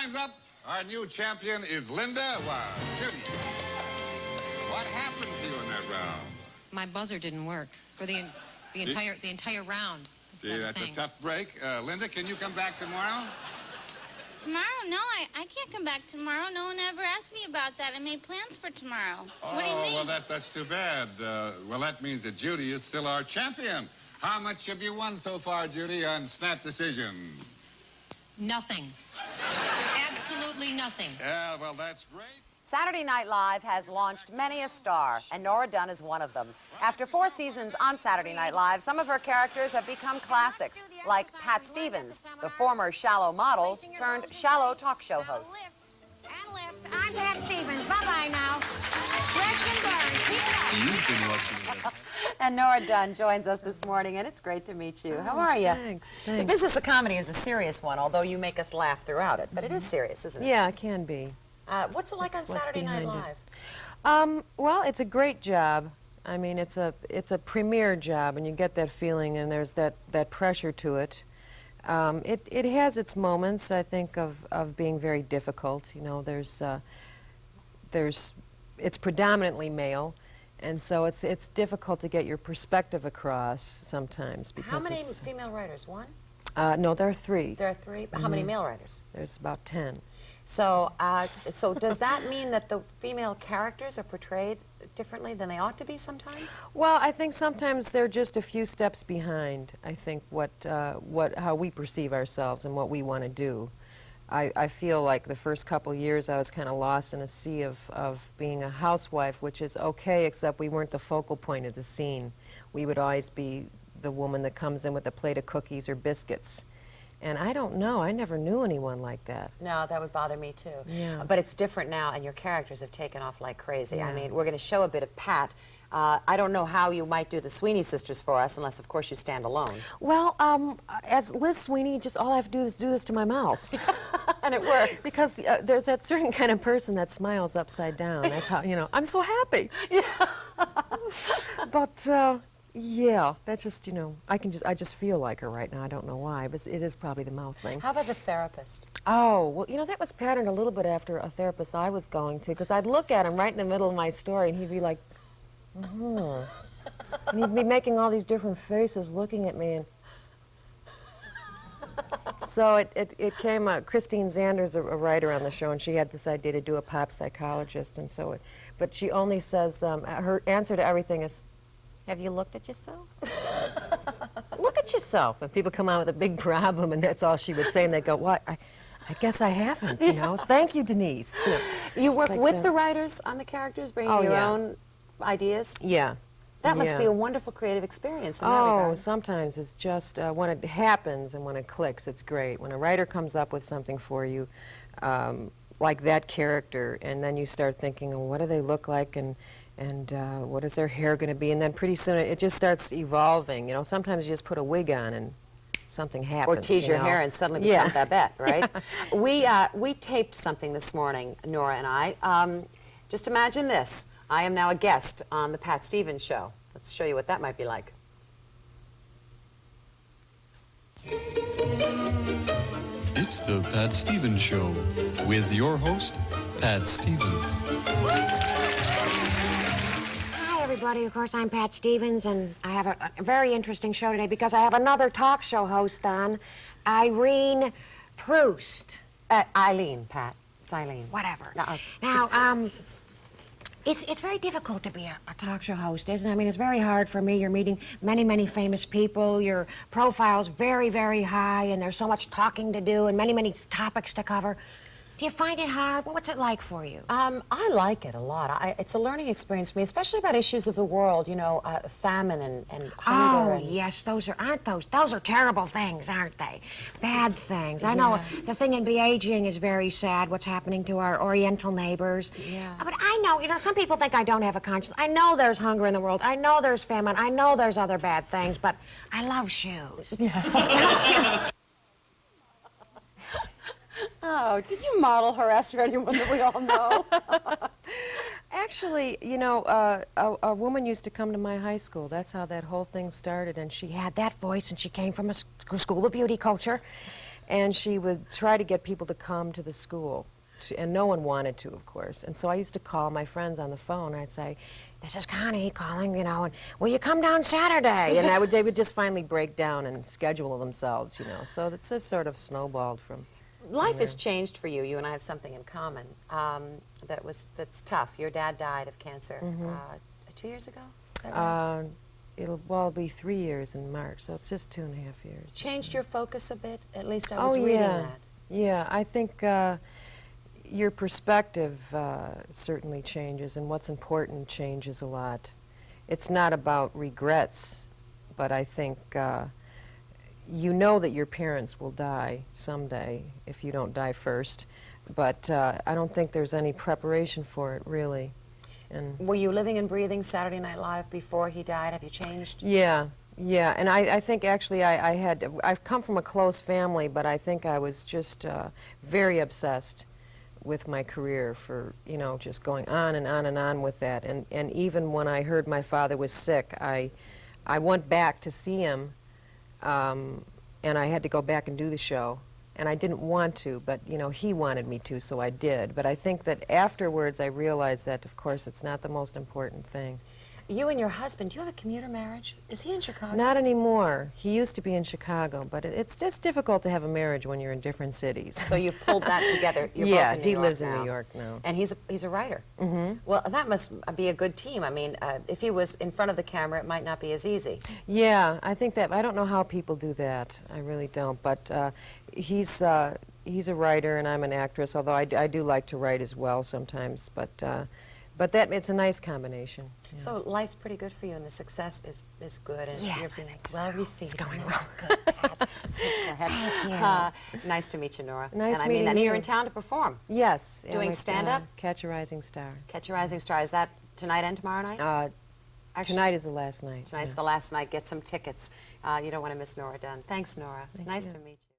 time's up. Our new champion is Linda. Wow, Judy. What happened to you in that round? My buzzer didn't work for the entire round. Gee, that's a tough break. Linda, can you come back tomorrow? Tomorrow? No, I can't come back tomorrow. No one ever asked me about that. I made plans for tomorrow. What do you mean? Well, that's too bad. Well, that means that Judy is still our champion. How much have you won so far, Judy, on Snap Decision? Nothing. Absolutely nothing. Yeah, well, that's great. Saturday Night Live has launched many a star, and Nora Dunn is one of them. After 4 seasons on Saturday Night Live, some of her characters have become classics, like Pat Stevens, the former shallow model turned shallow talk show host. And lift. I'm Pat Stevens. Bye-bye now. Stretch and burn. Keep it up. You've been watching. And Nora Dunn joins us this morning, and it's great to meet you. How are you? Thanks. The business of comedy is a serious one, although you make us laugh throughout it. But it is serious, isn't it? Yeah, it can be. What's it like on Saturday Night Live? Well, it's a great job. I mean, it's a premier job, and you get that feeling, and there's that pressure to it. It has its moments, I think, of being very difficult. You know, it's predominantly male, and so it's difficult to get your perspective across sometimes because How many female writers? 1? No, there are 3. There are 3. How many male writers? There's about 10. So, so does that mean that the female characters are portrayed differently than they ought to be sometimes? Well, I think sometimes they're just a few steps behind, I think, how we perceive ourselves and what we want to do. I feel like the first couple years I was kind of lost in a sea of being a housewife, which is okay, except we weren't the focal point of the scene. We would always be the woman that comes in with a plate of cookies or biscuits. And I don't know, I never knew anyone like that. No, that would bother me too. Yeah. But it's different now, and your characters have taken off like crazy. Yeah. I mean, we're going to show a bit of Pat. I don't know how you might do the Sweeney Sisters for us, unless, of course, you stand alone. Well, as Liz Sweeney, just all I have to do is do this to my mouth. And it works. Because there's that certain kind of person that smiles upside down. That's how, you know, I'm so happy. Yeah. But, yeah, that's just, you know, I just feel like her right now. I don't know why, but it is probably the mouth thing. How about the therapist? Oh, well, you know, that was patterned a little bit after a therapist I was going to, because I'd look at him right in the middle of my story, and he'd be like, and he'd be making all these different faces looking at me, and so it came, Christine Zander's a writer on the show, and she had this idea to do a pop psychologist, and so but she only says, her answer to everything is, have you looked at yourself? Look at yourself. If people come out with a big problem, and that's all she would say, and they'd go, what? I guess I haven't, you know. Thank you, Denise. You know, you work like with the writers on the characters, bringing your own ideas? Yeah. That must be a wonderful creative experience in that regard. Sometimes it's just, when it happens and when it clicks, it's great. When a writer comes up with something for you, like that character, and then you start thinking, oh, what do they look like, and what is their hair going to be? And then pretty soon it just starts evolving. You know, sometimes you just put a wig on and something happens. Or tease your hair and suddenly become Babette, right? We taped something this morning, Nora and I. Just imagine this. I am now a guest on the Pat Stevens Show. Let's show you what that might be like. It's the Pat Stevens Show with your host, Pat Stevens. Hi, everybody. Of course, I'm Pat Stevens, and I have a very interesting show today because I have another talk show host on, Eileen Prose. Eileen, Pat. It's Eileen. Whatever. No, Now, it's very difficult to be a talk show host, isn't it? I mean, it's very hard for me. You're meeting many, many famous people. Your profile's very, very high, and there's so much talking to do and many, many topics to cover. Do you find it hard? What's it like for you? I like it a lot. It's a learning experience for me, especially about issues of the world, you know, famine and hunger. Oh, yes, those are terrible things, aren't they? Bad things. I know the thing in Beijing is very sad, what's happening to our Oriental neighbors. Yeah. But I know, you know, some people think I don't have a conscience. I know there's hunger in the world. I know there's famine. I know there's other bad things, but I love shoes. Yeah. Oh, did you model her after anyone that we all know? Actually, you know, a woman used to come to my high school. That's how that whole thing started, and she had that voice, and she came from a school of beauty culture. And she would try to get people to come to the school, and no one wanted to, of course. And so I used to call my friends on the phone. I'd say, "This is Connie calling, you know, and will you come down Saturday?" And they would just finally break down and schedule themselves, you know. So it's just sort of snowballed from. Life has changed for you. You and I have something in common that's tough. Your dad died of cancer 2 years ago. Is that right? It'll be 3 years in March, so it's just 2.5 years. Changed your focus a bit? At least I was reading that. Yeah, I think your perspective certainly changes, and what's important changes a lot. It's not about regrets, but I think you know that your parents will die someday if you don't die first, but I don't think there's any preparation for it, really. And were you living and breathing Saturday Night Live before he died? Have you changed? Yeah, and I think actually I've come from a close family, but I think I was just very obsessed with my career for, you know, just going on and on and on with that. And even when I heard my father was sick, I went back to see him, and I had to go back and do the show. And I didn't want to, but, you know, he wanted me to, so I did. But I think that afterwards I realized that, of course, it's not the most important thing. You and your husband, do you have a commuter marriage? Is he in Chicago? Not anymore. He used to be in Chicago, but it's just difficult to have a marriage when you're in different cities. So you've pulled that together. You're Yeah, both in New he York lives now. in New York now. And he's a writer. Mm-hmm. Well, that must be a good team. I mean, if he was in front of the camera, it might not be as easy. Yeah, I think that, I don't know how people do that. I really don't. But he's a writer and I'm an actress, although I do like to write as well sometimes. But that, it's a nice combination. Yeah. So life's pretty good for you, and the success is good, and Yes, you're I being think so. well received. It's going That's well. good. Pat. So glad. Thank you. Nice to meet you, Nora. Nice and meeting and you. you're in town to perform. Yes. yeah, Doing like, stand-up? Catch a Rising Star. Catch a Rising Star. Is that tonight and tomorrow night? Actually, Tonight is the last night. Tonight's yeah. the last night. Get some tickets. You don't want to miss Nora Dunn. Thanks, Nora. Thank Nice you. to meet you.